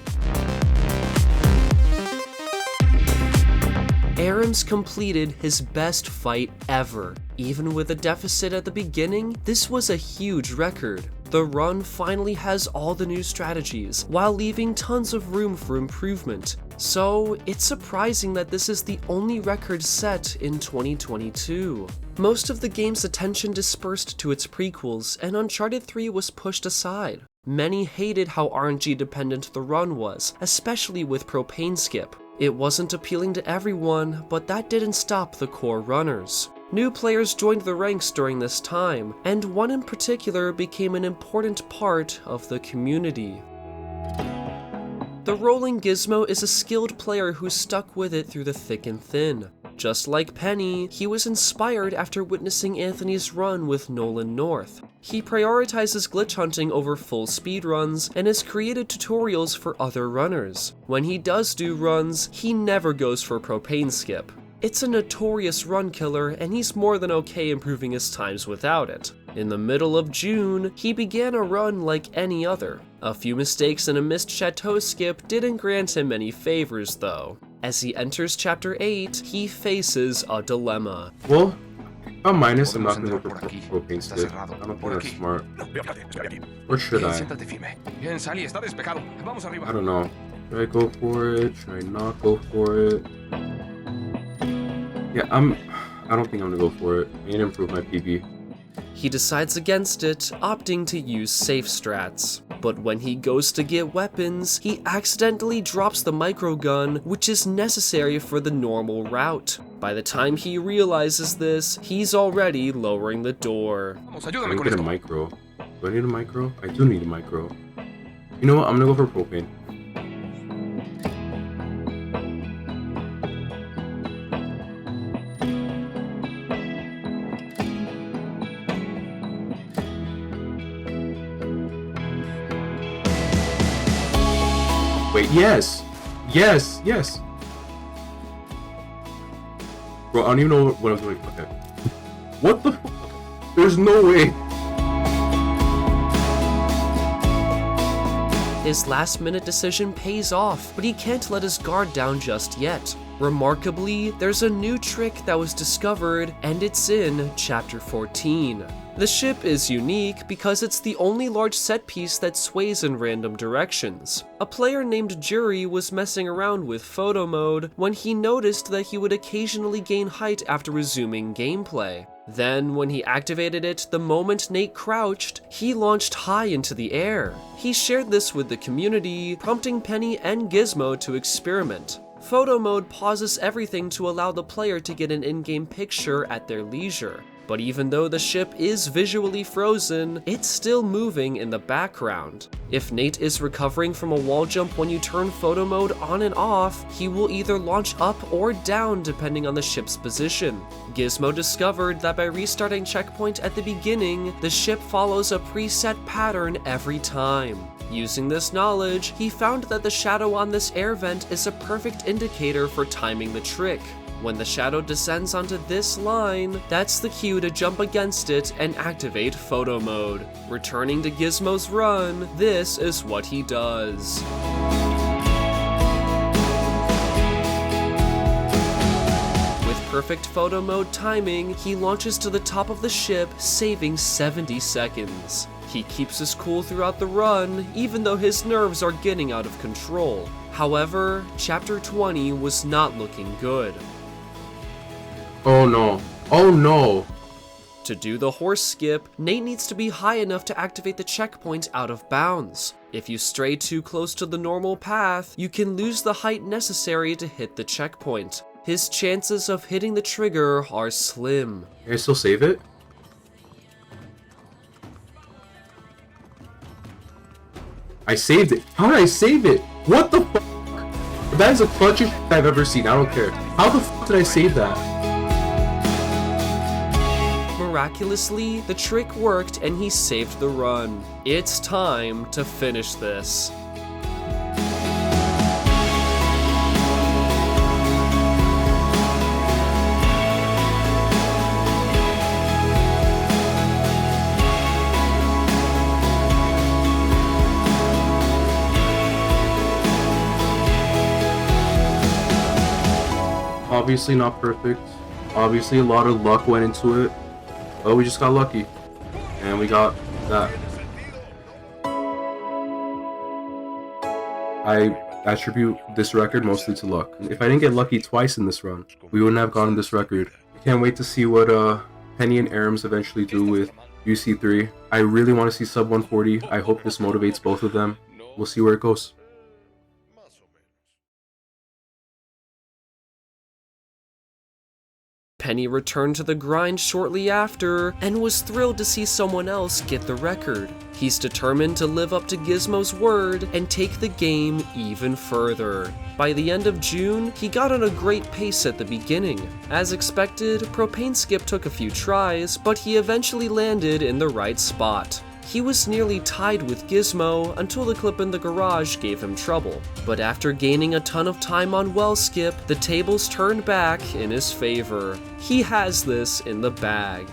Arams completed his best fight ever. Even with a deficit at the beginning, this was a huge record. The run finally has all the new strategies, while leaving tons of room for improvement. So, it's surprising that this is the only record set in 2022. Most of the game's attention dispersed to its prequels, and Uncharted 3 was pushed aside. Many hated how RNG dependent the run was, especially with propane skip. It wasn't appealing to everyone, but that didn't stop the core runners. New players joined the ranks during this time, and one in particular became an important part of the community. TheRollingGizmo is a skilled player who stuck with it through the thick and thin. Just like Penny, he was inspired after witnessing Anthony's run with Nolan North. He prioritizes glitch hunting over full speedruns and has created tutorials for other runners. When he does do runs, he never goes for propane skip. It's a notorious run killer, and he's more than okay improving his times without it. In the middle of June, he began a run like any other. A few mistakes and a missed chateau skip didn't grant him any favors though. As he enters Chapter 8, he faces a dilemma. Well, I'm minus. I'm not going to go for propane stick. I don't think that's smart. Or should I? I don't know. Should I go for it? Should I not go for it? Yeah, I don't think I'm going to go for it. I need to improve my PB. He decides against it, opting to use safe strats. But when he goes to get weapons, he accidentally drops the microgun, which is necessary for the normal route. By the time he realizes this, he's already lowering the door. I didn't get a micro. Do I need a micro? I do need a micro. You know what? I'm gonna go for propane. Wait, yes! Yes, yes! Bro, I don't even know what I'm doing. Okay. What the f? There's no way! His last-minute decision pays off, but he can't let his guard down just yet. Remarkably, there's a new trick that was discovered, and it's in Chapter 14. The ship is unique because it's the only large set piece that sways in random directions. A player named Jvry was messing around with photo mode when he noticed that he would occasionally gain height after resuming gameplay. Then, when he activated it the moment Nate crouched, he launched high into the air. He shared this with the community, prompting Penny and Gizmo to experiment. Photo mode pauses everything to allow the player to get an in-game picture at their leisure. But even though the ship is visually frozen, it's still moving in the background. If Nate is recovering from a wall jump when you turn photo mode on and off, he will either launch up or down depending on the ship's position. Gizmo discovered that by restarting checkpoint at the beginning, the ship follows a preset pattern every time. Using this knowledge, he found that the shadow on this air vent is a perfect indicator for timing the trick. When the shadow descends onto this line, that's the cue to jump against it and activate photo mode. Returning to Gizmo's run, this is what he does. With perfect photo mode timing, he launches to the top of the ship, saving 70 seconds. He keeps his cool throughout the run, even though his nerves are getting out of control. However, Chapter 20 was not looking good. Oh no. Oh no! To do the horse skip, Nate needs to be high enough to activate the checkpoint out of bounds. If you stray too close to the normal path, you can lose the height necessary to hit the checkpoint. His chances of hitting the trigger are slim. Can I still save it? I saved it. How did I save it? What the fuck? That is the clutchest I've ever seen. I don't care. How the fuck did I save that? Miraculously, the trick worked and he saved the run. It's time to finish this. Obviously not perfect. Obviously a lot of luck went into it. But we just got lucky. And we got that. I attribute this record mostly to luck. If I didn't get lucky twice in this run, we wouldn't have gotten this record. I can't wait to see what Penny and Arams eventually do with UC3. I really want to see sub 140. I hope this motivates both of them. We'll see where it goes. Penny returned to the grind shortly after, and was thrilled to see someone else get the record. He's determined to live up to Gizmo's word and take the game even further. By the end of June, he got on a great pace at the beginning. As expected, Propane Skip took a few tries, but he eventually landed in the right spot. He was nearly tied with Gizmo until the clip in the garage gave him trouble. But after gaining a ton of time on Well Skip, the tables turned back in his favor. He has this in the bag.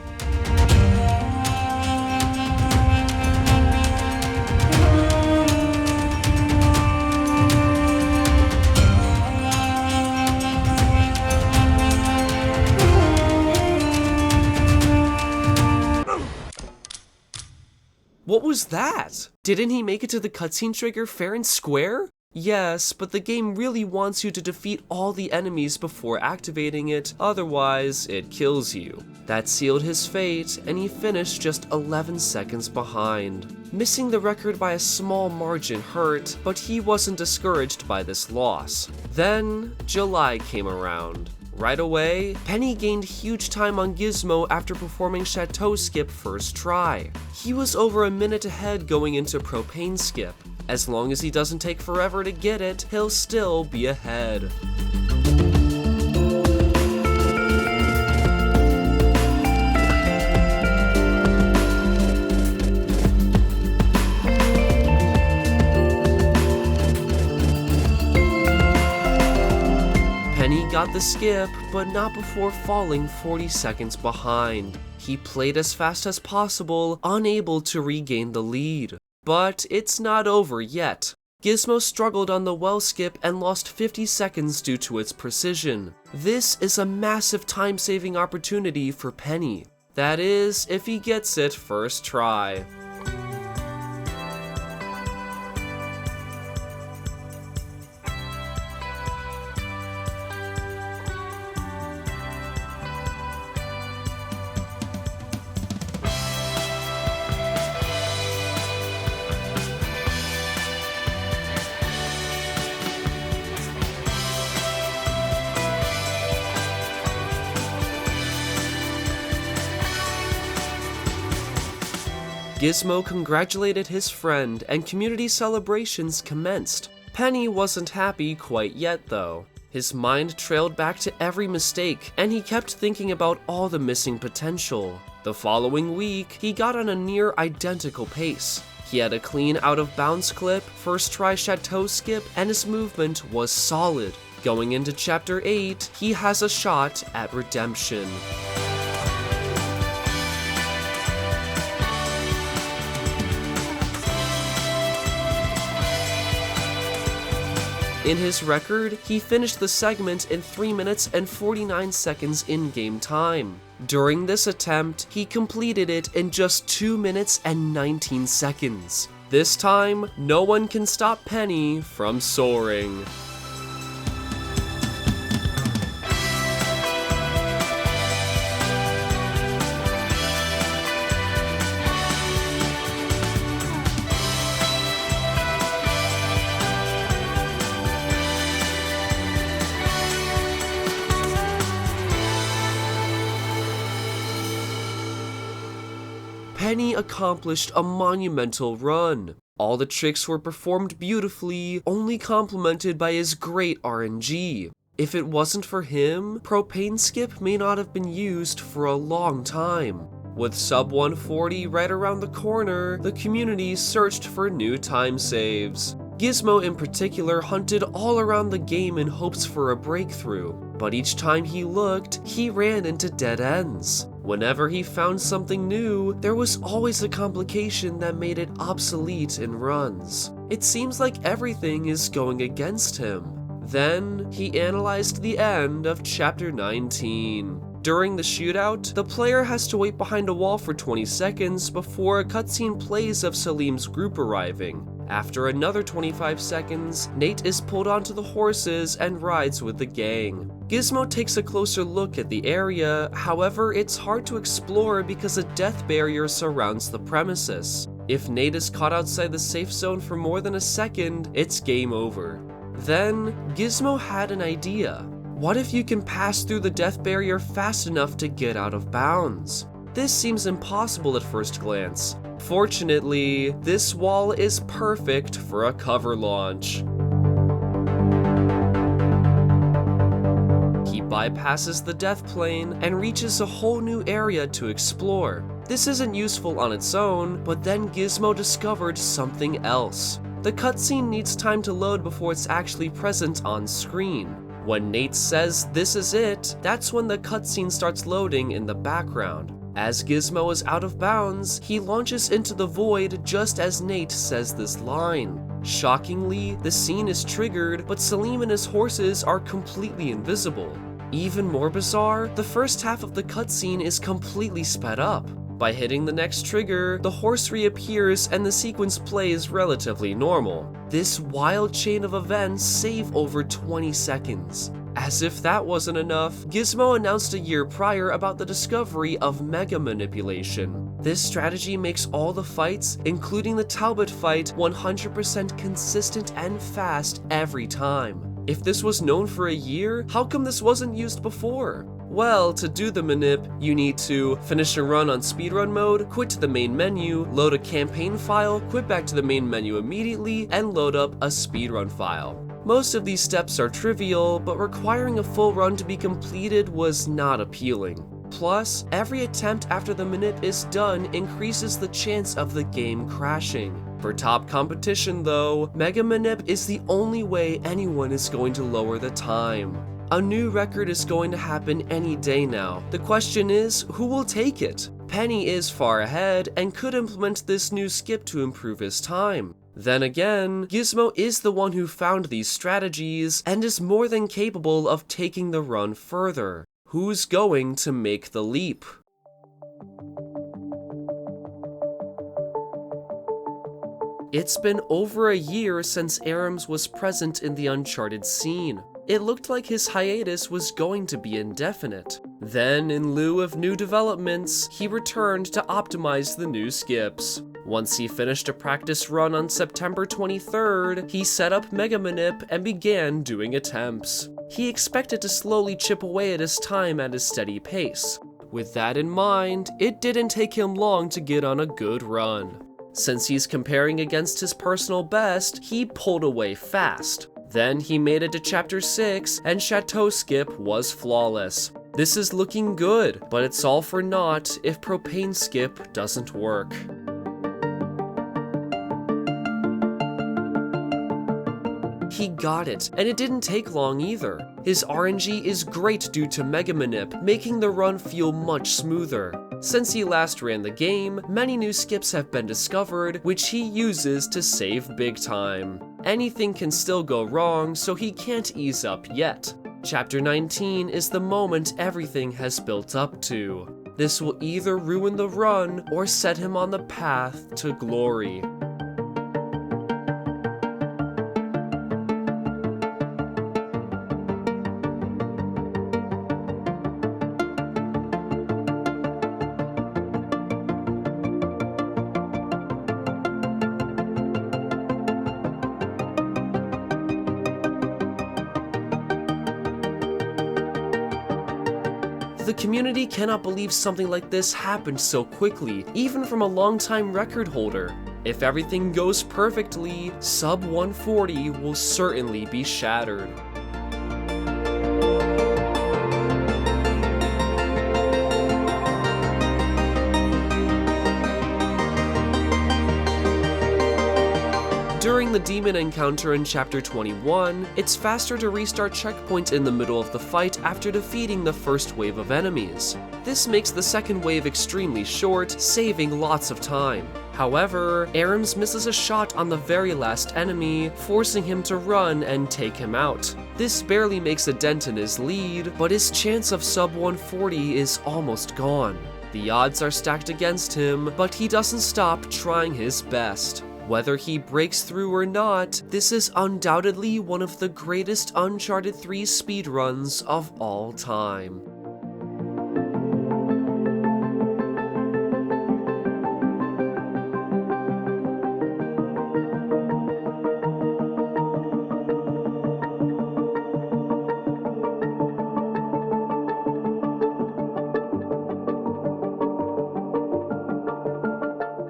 What was that? Didn't he make it to the cutscene trigger fair and square? Yes, but the game really wants you to defeat all the enemies before activating it, otherwise it kills you. That sealed his fate, and he finished just 11 seconds behind. Missing the record by a small margin hurt, but he wasn't discouraged by this loss. Then, July came around. Right away, Penny gained huge time on Gizmo after performing Chateau Skip first try. He was over a minute ahead going into Propane Skip. As long as he doesn't take forever to get it, he'll still be ahead. Penny got the skip, but not before falling 40 seconds behind. He played as fast as possible, unable to regain the lead. But it's not over yet. Gizmo struggled on the well skip and lost 50 seconds due to its precision. This is a massive time-saving opportunity for Penny. That is, if he gets it first try. Gizmo congratulated his friend, and community celebrations commenced. Penny wasn't happy quite yet, though. His mind trailed back to every mistake, and he kept thinking about all the missing potential. The following week, he got on a near identical pace. He had a clean out-of-bounds clip, first try Chateau Skip, and his movement was solid. Going into Chapter 8, he has a shot at redemption. In his record, he finished the segment in 3 minutes and 49 seconds in-game time. During this attempt, he completed it in just 2 minutes and 19 seconds. This time, no one can stop Penny from soaring. Penny accomplished a monumental run. All the tricks were performed beautifully, only complemented by his great RNG. If it wasn't for him, Propane Skip may not have been used for a long time. With sub 140 right around the corner, the community searched for new time saves. Gizmo in particular hunted all around the game in hopes for a breakthrough, but each time he looked, he ran into dead ends. Whenever he found something new, there was always a complication that made it obsolete in runs. It seems like everything is going against him. Then, he analyzed the end of Chapter 19. During the shootout, the player has to wait behind a wall for 20 seconds before a cutscene plays of Salim's group arriving. After another 25 seconds, Nate is pulled onto the horses and rides with the gang. Gizmo takes a closer look at the area, however, it's hard to explore because a death barrier surrounds the premises. If Nate is caught outside the safe zone for more than a second, it's game over. Then, Gizmo had an idea. What if you can pass through the death barrier fast enough to get out of bounds? This seems impossible at first glance. Fortunately, this wall is perfect for a cover launch. He bypasses the death plane and reaches a whole new area to explore. This isn't useful on its own, but then Gizmo discovered something else. The cutscene needs time to load before it's actually present on screen. When Nate says this is it, that's when the cutscene starts loading in the background. As Gizmo is out of bounds, he launches into the void just as Nate says this line. Shockingly, the scene is triggered, but Salim and his horses are completely invisible. Even more bizarre, the first half of the cutscene is completely sped up. By hitting the next trigger, the horse reappears and the sequence plays relatively normal. This wild chain of events save over 20 seconds. As if that wasn't enough, Gizmo announced a year prior about the discovery of mega manipulation. This strategy makes all the fights, including the Talbot fight, 100% consistent and fast every time. If this was known for a year, how come this wasn't used before? Well, to do the manip, you need to finish a run on speedrun mode, quit to the main menu, load a campaign file, quit back to the main menu immediately, and load up a speedrun file. Most of these steps are trivial, but requiring a full run to be completed was not appealing. Plus, every attempt after the manip is done increases the chance of the game crashing. For top competition though, Mega Manip is the only way anyone is going to lower the time. A new record is going to happen any day now. The question is, who will take it? Penny is far ahead and could implement this new skip to improve his time. Then again, Gizmo is the one who found these strategies and is more than capable of taking the run further. Who's going to make the leap? It's been over a year since Arams was present in the Uncharted scene. It looked like his hiatus was going to be indefinite. Then, in lieu of new developments, he returned to optimize the new skips. Once he finished a practice run on September 23rd, he set up Mega Manip and began doing attempts. He expected to slowly chip away at his time at a steady pace. With that in mind, it didn't take him long to get on a good run. Since he's comparing against his personal best, he pulled away fast. Then he made it to Chapter 6, and Chateau Skip was flawless. This is looking good, but it's all for naught if Propane Skip doesn't work. He got it, and it didn't take long either. His RNG is great due to Mega Manip, making the run feel much smoother. Since he last ran the game, many new skips have been discovered, which he uses to save big time. Anything can still go wrong, so he can't ease up yet. Chapter 19 is the moment everything has built up to. This will either ruin the run or set him on the path to glory. The community cannot believe something like this happened so quickly, even from a long-time record holder. If everything goes perfectly, sub 140 will certainly be shattered. During the demon encounter in Chapter 21, it's faster to restart checkpoints in the middle of the fight after defeating the first wave of enemies. This makes the second wave extremely short, saving lots of time. However, Arams misses a shot on the very last enemy, forcing him to run and take him out. This barely makes a dent in his lead, but his chance of sub 140 is almost gone. The odds are stacked against him, but he doesn't stop trying his best. Whether he breaks through or not, this is undoubtedly one of the greatest Uncharted 3 speedruns of all time.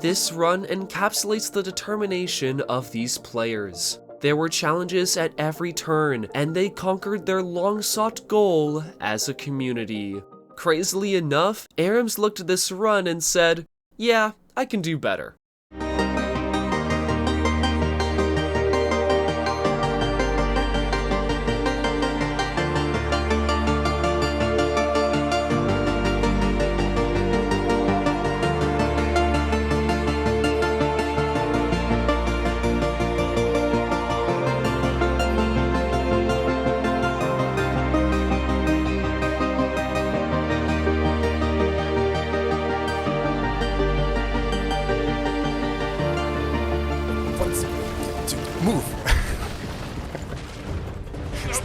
This run encapsulates the determination of these players. There were challenges at every turn, and they conquered their long-sought goal as a community. Crazily enough, Arams looked at this run and said, "Yeah, I can do better."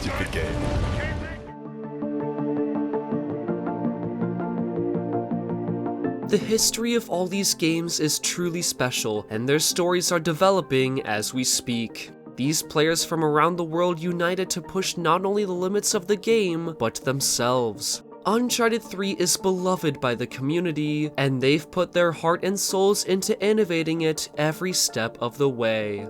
stupid game. The history of all these games is truly special, and their stories are developing as we speak. These players from around the world united to push not only the limits of the game, but themselves. Uncharted 3 is beloved by the community, and they've put their heart and souls into innovating it every step of the way.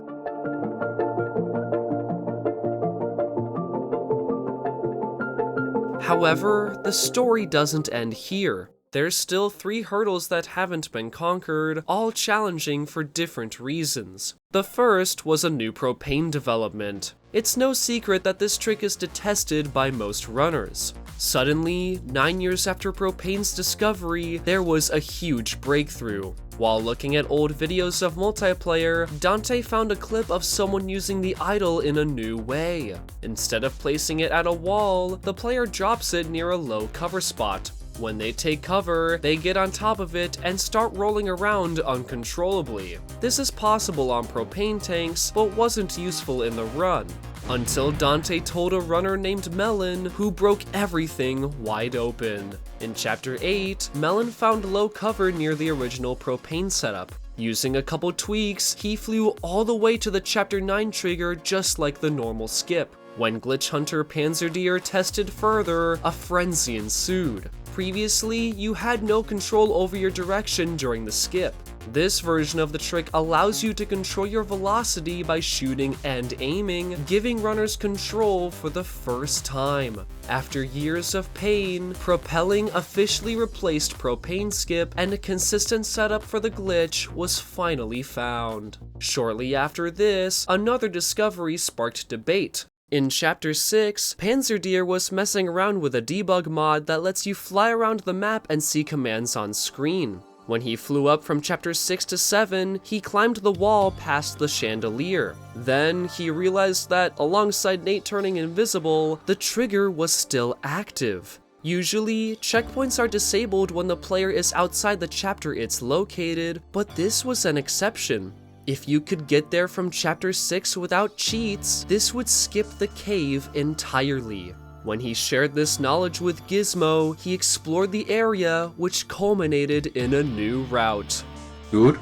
However, the story doesn't end here. There's still 3 hurdles that haven't been conquered, all challenging for different reasons. The first was a new propane development. It's no secret that this trick is detested by most runners. Suddenly, 9 years after propane's discovery, there was a huge breakthrough. While looking at old videos of multiplayer, Dante found a clip of someone using the idol in a new way. Instead of placing it at a wall, the player drops it near a low cover spot. When they take cover, they get on top of it and start rolling around uncontrollably. This is possible on propane tanks, but wasn't useful in the run. Until Dante told a runner named Melon, who broke everything wide open. In Chapter 8, Melon found low cover near the original propane setup. Using a couple tweaks, he flew all the way to the Chapter 9 trigger just like the normal skip. When Glitch Hunter Panzerdeer tested further, a frenzy ensued. Previously, you had no control over your direction during the skip. This version of the trick allows you to control your velocity by shooting and aiming, giving runners control for the first time. After years of pain, propelling officially replaced propane skip, and a consistent setup for the glitch was finally found. Shortly after this, another discovery sparked debate. In Chapter 6, Panzerdeer was messing around with a debug mod that lets you fly around the map and see commands on screen. When he flew up from Chapter 6 to 7, he climbed the wall past the chandelier. Then, he realized that, alongside Nate turning invisible, the trigger was still active. Usually, checkpoints are disabled when the player is outside the chapter it's located, but this was an exception. If you could get there from Chapter 6 without cheats, this would skip the cave entirely. When he shared this knowledge with Gizmo, he explored the area, which culminated in a new route. Dude,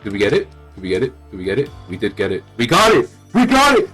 did we get it? Did we get it? Did we get it? We did get it. We got it! We got it!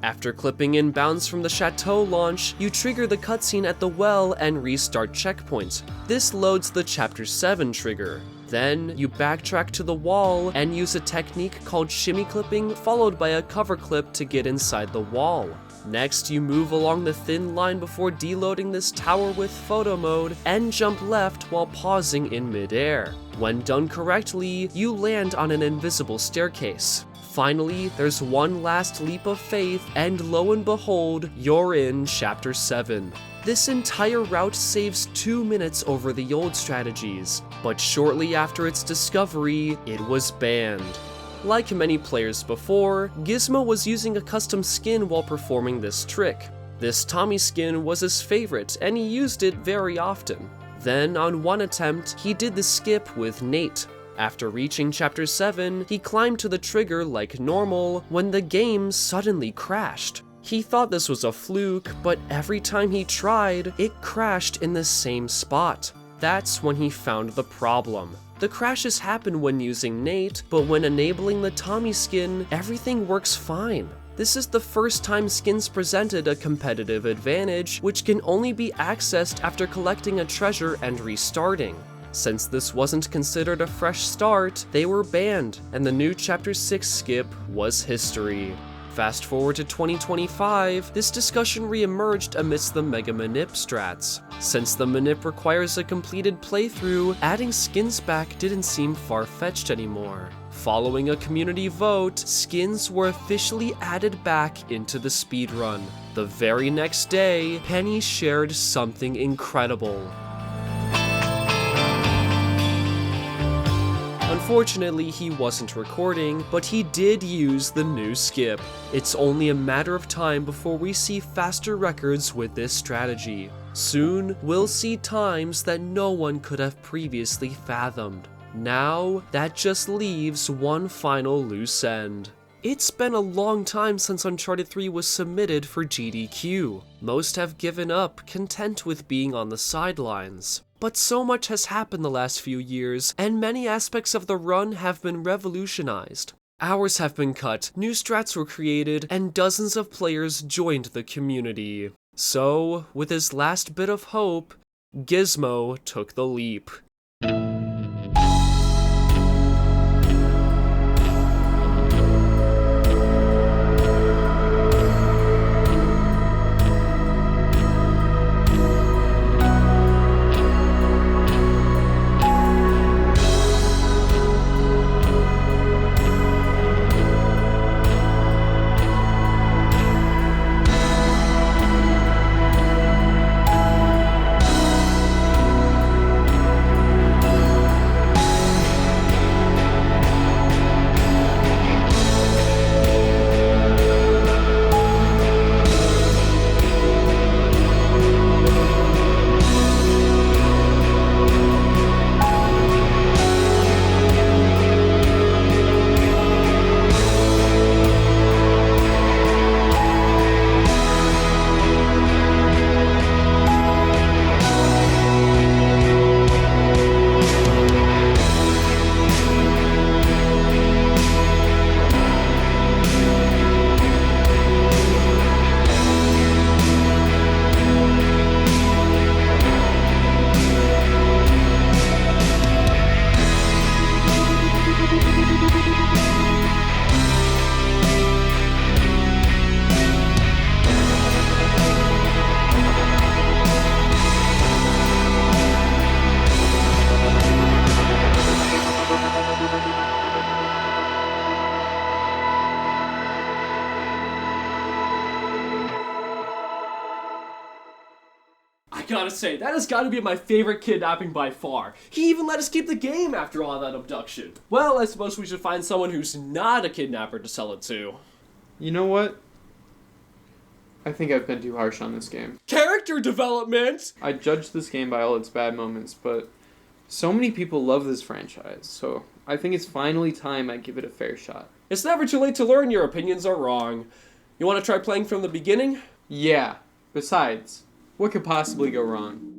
After clipping in bounds from the Chateau launch, you trigger the cutscene at the well and restart checkpoint. This loads the Chapter 7 trigger. Then, you backtrack to the wall and use a technique called shimmy clipping followed by a cover clip to get inside the wall. Next, you move along the thin line before deloading this tower with photo mode and jump left while pausing in midair. When done correctly, you land on an invisible staircase. Finally, there's one last leap of faith, and lo and behold, you're in Chapter 7. This entire route saves 2 minutes over the old strategies, but shortly after its discovery, it was banned. Like many players before, Gizmo was using a custom skin while performing this trick. This Tommy skin was his favorite, and he used it very often. Then, on one attempt, he did the skip with Nate. After reaching Chapter 7, he climbed to the trigger like normal when the game suddenly crashed. He thought this was a fluke, but every time he tried, it crashed in the same spot. That's when he found the problem. The crashes happen when using Nate, but when enabling the Tommy skin, everything works fine. This is the first time skins presented a competitive advantage, which can only be accessed after collecting a treasure and restarting. Since this wasn't considered a fresh start, they were banned, and the new Chapter 6 skip was history. Fast forward to 2025, this discussion re-emerged amidst the Mega Manip strats. Since the Manip requires a completed playthrough, adding skins back didn't seem far-fetched anymore. Following a community vote, skins were officially added back into the speedrun. The very next day, Penny shared something incredible. Unfortunately, he wasn't recording, but he did use the new skip. It's only a matter of time before we see faster records with this strategy. Soon, we'll see times that no one could have previously fathomed. Now, that just leaves one final loose end. It's been a long time since Uncharted 3 was submitted for GDQ. Most have given up, content with being on the sidelines. But so much has happened the last few years, and many aspects of the run have been revolutionized. Hours have been cut, new strats were created, and dozens of players joined the community. So, with his last bit of hope, Gizmo took the leap. I gotta say, that has gotta be my favorite kidnapping by far. He even let us keep the game after all that abduction. Well, I suppose we should find someone who's not a kidnapper to sell it to. You know what? I think I've been too harsh on this game. Character development! I judge this game by all its bad moments, but so many people love this franchise, so I think it's finally time I give it a fair shot. It's never too late to learn your opinions are wrong. You wanna try playing from the beginning? Yeah. Besides, what could possibly go wrong?